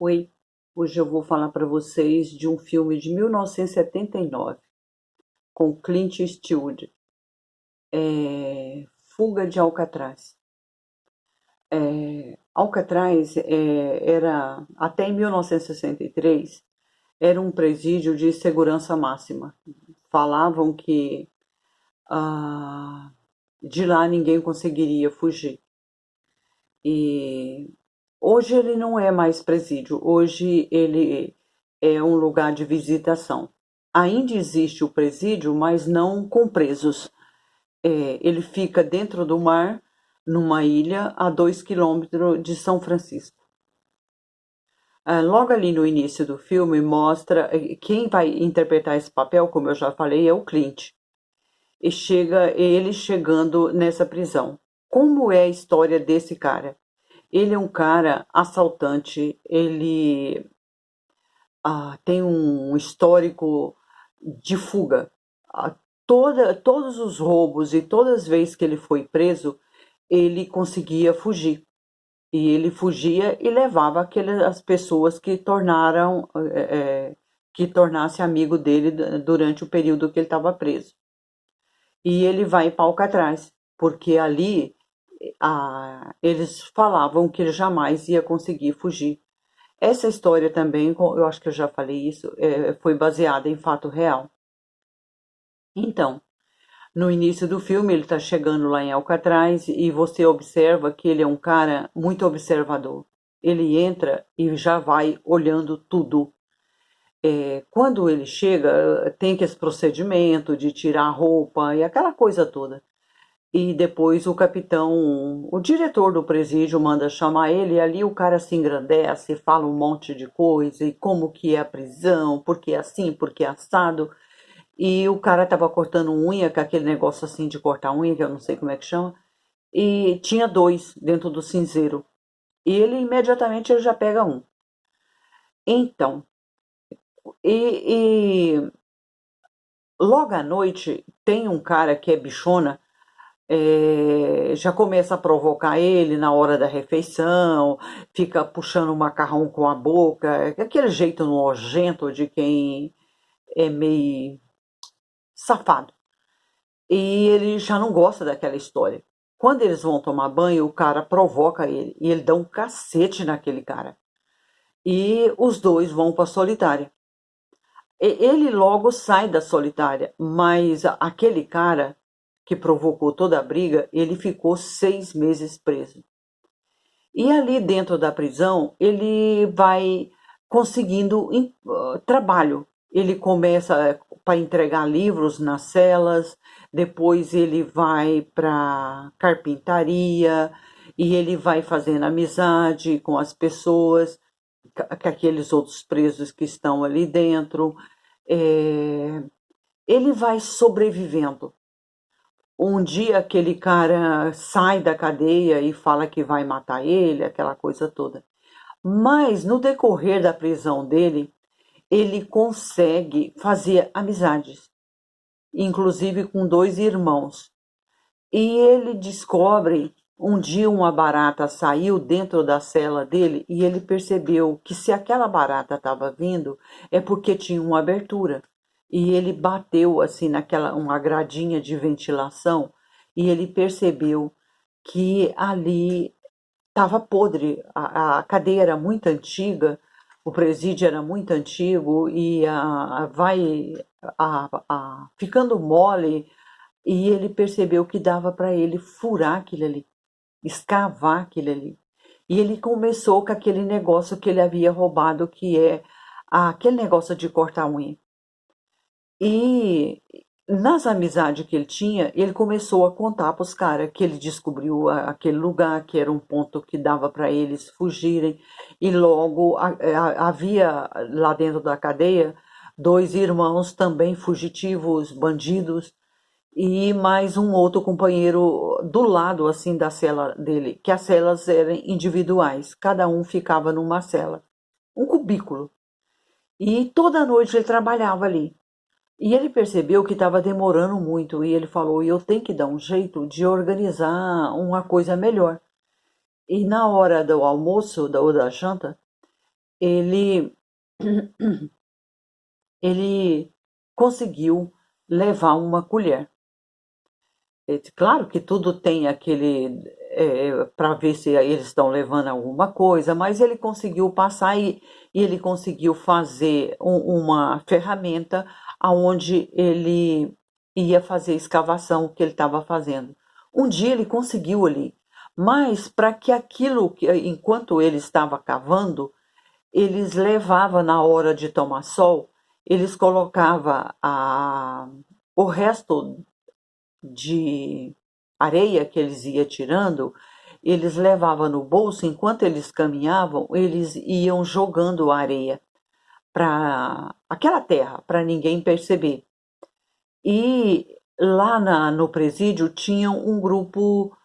Oi, hoje eu vou falar para vocês de um filme de 1979 com Clint Eastwood, Fuga de Alcatraz. Alcatraz era, até em 1963, era um presídio de segurança máxima. Falavam que de lá ninguém conseguiria fugir. E hoje ele não é mais presídio, hoje ele é um lugar de visitação. Ainda existe o presídio, mas não com presos. Ele fica dentro do mar, numa ilha a 2 quilômetros de São Francisco. Logo ali no início do filme mostra quem vai interpretar esse papel, como eu já falei, é o Clint. E chega ele chegando nessa prisão. Como é a história desse cara? Ele é um cara assaltante, ele tem um histórico de fuga. Todos os roubos e todas as vezes que ele foi preso, ele conseguia fugir. E ele fugia e levava as pessoas que que tornasse amigo dele durante o período que ele estava preso. E ele vai para Alcatraz, porque ali eles falavam que ele jamais ia conseguir fugir. Essa história também, eu acho que eu já falei isso, foi baseada em fato real. Então, no início do filme, ele está chegando lá em Alcatraz e você observa que ele é um cara muito observador. Ele entra e já vai olhando tudo. Quando ele chega, tem esse procedimento de tirar a roupa e aquela coisa toda. E depois o capitão, o diretor do presídio manda chamar ele, e ali o cara se engrandece, fala um monte de coisa, e como que é a prisão, por que é assim, por que é assado. E o cara tava cortando unha, com aquele negócio assim de cortar unha, que eu não sei como é que chama, e tinha dois dentro do cinzeiro. E ele imediatamente ele já pega um. Então, e logo à noite tem um cara que é bichona, já começa a provocar ele na hora da refeição, fica puxando o macarrão com a boca, aquele jeito nojento de quem é meio safado. E ele já não gosta daquela história. Quando eles vão tomar banho, o cara provoca ele e ele dá um cacete naquele cara. E os dois vão para a solitária. Ele logo sai da solitária, mas aquele cara que provocou toda a briga, ele ficou 6 meses preso. E ali dentro da prisão, ele vai conseguindo trabalho. Ele começa para entregar livros nas celas, depois ele vai para carpintaria e ele vai fazendo amizade com as pessoas, com aqueles outros presos que estão ali dentro. Ele vai sobrevivendo. Um dia aquele cara sai da cadeia e fala que vai matar ele, aquela coisa toda. Mas no decorrer da prisão dele, ele consegue fazer amizades, inclusive com dois irmãos. E ele descobre, um dia uma barata saiu dentro da cela dele e ele percebeu que se aquela barata estava vindo é porque tinha uma abertura. E ele bateu assim naquela uma gradinha de ventilação e ele percebeu que ali estava podre. A cadeia era muito antiga, o presídio era muito antigo e vai ficando mole e ele percebeu que dava para ele furar aquilo ali, escavar aquilo ali. E ele começou com aquele negócio que ele havia roubado, que é aquele negócio de cortar unha. E nas amizades que ele tinha, ele começou a contar para os caras que ele descobriu aquele lugar, que era um ponto que dava para eles fugirem. E logo havia lá dentro da cadeia dois irmãos também fugitivos, bandidos, e mais um outro companheiro do lado assim da cela dele, que as celas eram individuais, cada um ficava numa cela, um cubículo. E toda noite ele trabalhava ali. E ele percebeu que estava demorando muito e ele falou: eu tenho que dar um jeito de organizar uma coisa melhor. E na hora do almoço ou da janta, ele, ele conseguiu levar uma colher. Claro que tudo tem aquele para ver se eles estão levando alguma coisa, mas ele conseguiu passar e ele conseguiu fazer uma ferramenta aonde ele ia fazer a escavação que ele estava fazendo. Um dia ele conseguiu ali, mas para que aquilo, enquanto ele estava cavando, eles levavam na hora de tomar sol, eles colocavam o resto de areia que eles iam tirando, eles levavam no bolso, enquanto eles caminhavam, eles iam jogando areia para aquela terra, para ninguém perceber. E lá no presídio tinha um grupo,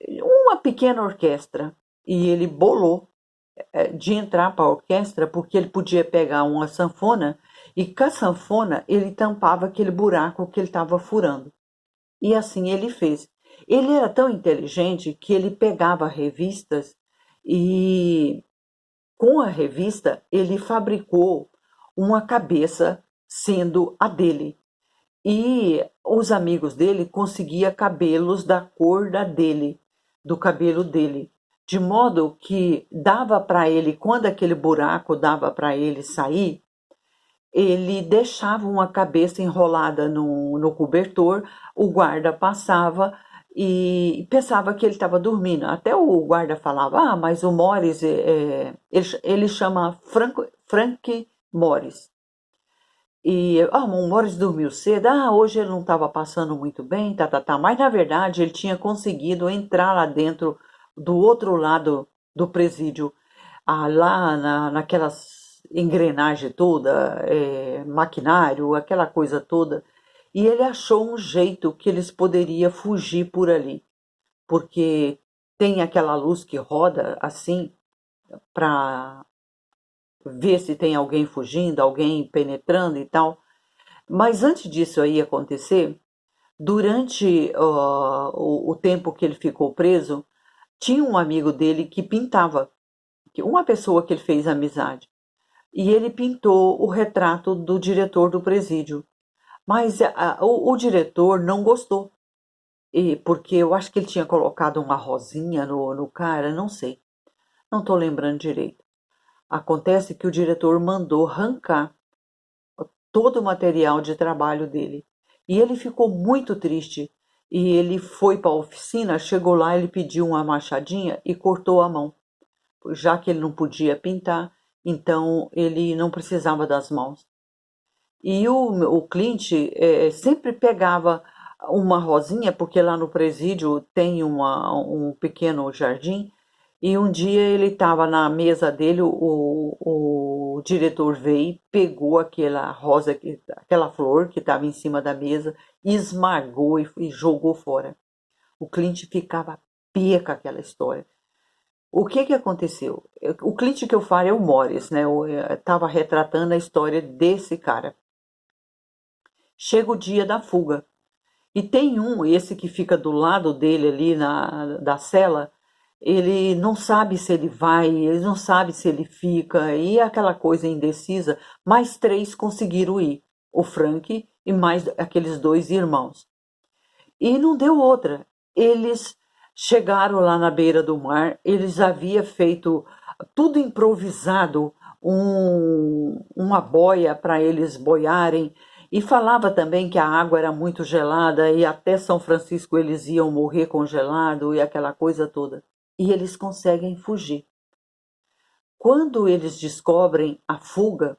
uma pequena orquestra, e ele bolou de entrar para a orquestra porque ele podia pegar uma sanfona e com a sanfona ele tampava aquele buraco que ele estava furando. E assim ele fez. Ele era tão inteligente que ele pegava revistas e, com a revista, ele fabricou uma cabeça sendo a dele. E os amigos dele conseguiam cabelos da cor da dele, do cabelo dele. De modo que dava para ele, quando aquele buraco dava para ele sair, ele deixava uma cabeça enrolada no cobertor, o guarda passava e pensava que ele estava dormindo. Até o guarda falava, mas o Morris, ele chama Frank Morris. E, o Morris dormiu cedo, hoje ele não estava passando muito bem, tá. Mas, na verdade, ele tinha conseguido entrar lá dentro, do outro lado do presídio, lá naquelas engrenagem toda, maquinário, aquela coisa toda, e ele achou um jeito que eles poderiam fugir por ali, porque tem aquela luz que roda assim para ver se tem alguém fugindo, alguém penetrando e tal. Mas antes disso aí acontecer, durante o tempo que ele ficou preso, tinha um amigo dele que pintava, uma pessoa que ele fez amizade. E ele pintou o retrato do diretor do presídio. Mas o diretor não gostou, porque eu acho que ele tinha colocado uma rosinha no cara, não sei, não estou lembrando direito. Acontece que o diretor mandou arrancar todo o material de trabalho dele. E ele ficou muito triste. E ele foi para a oficina, chegou lá, ele pediu uma machadinha e cortou a mão. Já que ele não podia pintar, então ele não precisava das mãos. E o Clint sempre pegava uma rosinha, porque lá no presídio tem um pequeno jardim, e um dia ele estava na mesa dele, o diretor veio, pegou aquela rosa, aquela flor que estava em cima da mesa, esmagou e jogou fora. O Clint ficava pia com aquela história. O que aconteceu? O Clint que eu falo é o Morris, né? Eu estava retratando a história desse cara. Chega o dia da fuga. E tem esse que fica do lado dele ali da cela, ele não sabe se ele vai, ele não sabe se ele fica, e aquela coisa indecisa. Mais três conseguiram ir, o Frank e mais aqueles dois irmãos. E não deu outra. Eles chegaram lá na beira do mar, eles haviam feito tudo improvisado, uma boia para eles boiarem, e falava também que a água era muito gelada e até São Francisco eles iam morrer congelado e aquela coisa toda. E eles conseguem fugir. Quando eles descobrem a fuga,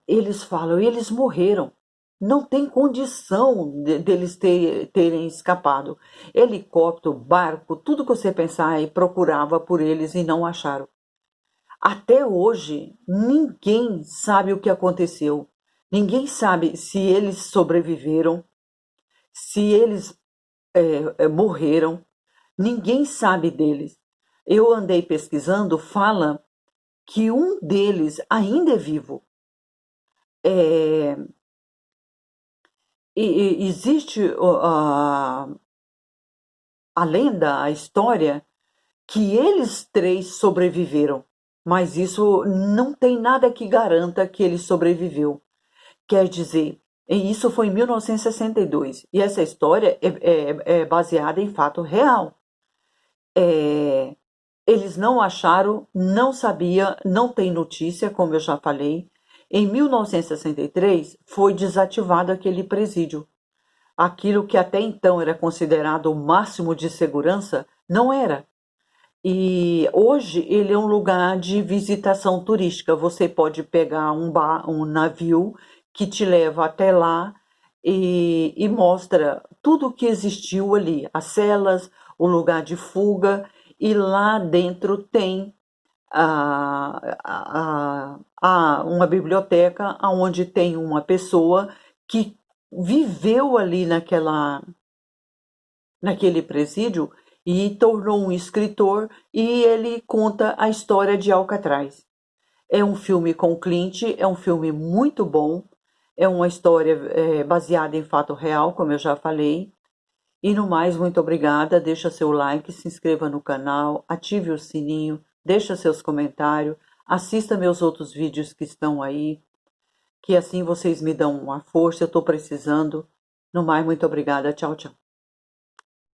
eles falam, eles morreram. Não tem condição deles terem escapado. Helicóptero, barco, tudo que você pensar aí procurava por eles e não acharam. Até hoje, ninguém sabe o que aconteceu. Ninguém sabe se eles sobreviveram, se eles morreram. Ninguém sabe deles. Eu andei pesquisando, fala que um deles ainda é vivo. É, existe a lenda, a história, que eles três sobreviveram. mas isso não tem nada que garanta que ele sobreviveu. Quer dizer, e isso foi em 1962, e essa história é baseada em fato real. É, eles não acharam, não sabia, não tem notícia, como eu já falei. Em 1963 foi desativado aquele presídio. Aquilo que até então era considerado o máximo de segurança, não era. E hoje ele é um lugar de visitação turística. Você pode pegar um navio que te leva até lá e mostra tudo o que existiu ali, as celas, o lugar de fuga, e lá dentro tem uma biblioteca onde tem uma pessoa que viveu ali naquele presídio e tornou um escritor, e ele conta a história de Alcatraz. É um filme com Clint, é um filme muito bom, é uma história baseada em fato real, como eu já falei. E no mais, muito obrigada, deixa seu like, se inscreva no canal, ative o sininho, deixa seus comentários, assista meus outros vídeos que estão aí, que assim vocês me dão uma força, eu estou precisando. No mais, muito obrigada, tchau, tchau.